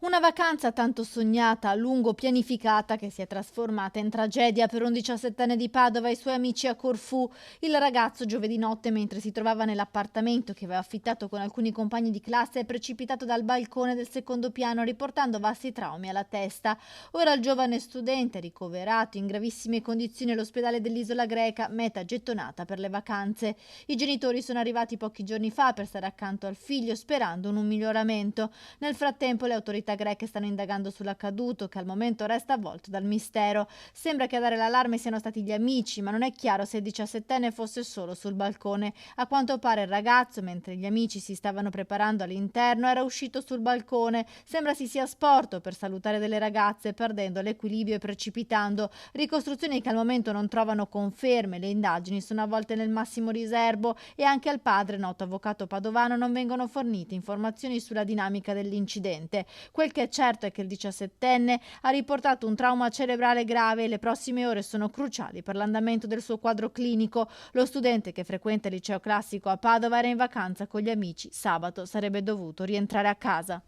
Una vacanza tanto sognata, a lungo pianificata, che si è trasformata in tragedia per un 17enne di Padova e i suoi amici a Corfù. Il ragazzo, giovedì notte, mentre si trovava nell'appartamento che aveva affittato con alcuni compagni di classe, è precipitato dal balcone del secondo piano, riportando vasti traumi alla testa. Ora il giovane studente, ricoverato in gravissime condizioni all'ospedale dell'isola greca, meta gettonata per le vacanze. I genitori sono arrivati pochi giorni fa per stare accanto al figlio, sperando in un miglioramento. Nel frattempo le autorità greche stanno indagando sull'accaduto, che al momento resta avvolto dal mistero. Sembra che a dare l'allarme siano stati gli amici, ma non è chiaro se il 17enne fosse solo sul balcone. A quanto pare il ragazzo, mentre gli amici si stavano preparando all'interno, era uscito sul balcone. Sembra si sia sporto per salutare delle ragazze, perdendo l'equilibrio e precipitando. Ricostruzioni che al momento non trovano conferme. Le indagini sono avvolte nel massimo riservo e anche al padre, noto avvocato padovano, non vengono fornite informazioni sulla dinamica dell'incidente. Quel che è certo è che il 17enne ha riportato un trauma cerebrale grave e le prossime ore sono cruciali per l'andamento del suo quadro clinico. Lo studente, che frequenta il liceo classico a Padova, era in vacanza con gli amici. Sabato sarebbe dovuto rientrare a casa.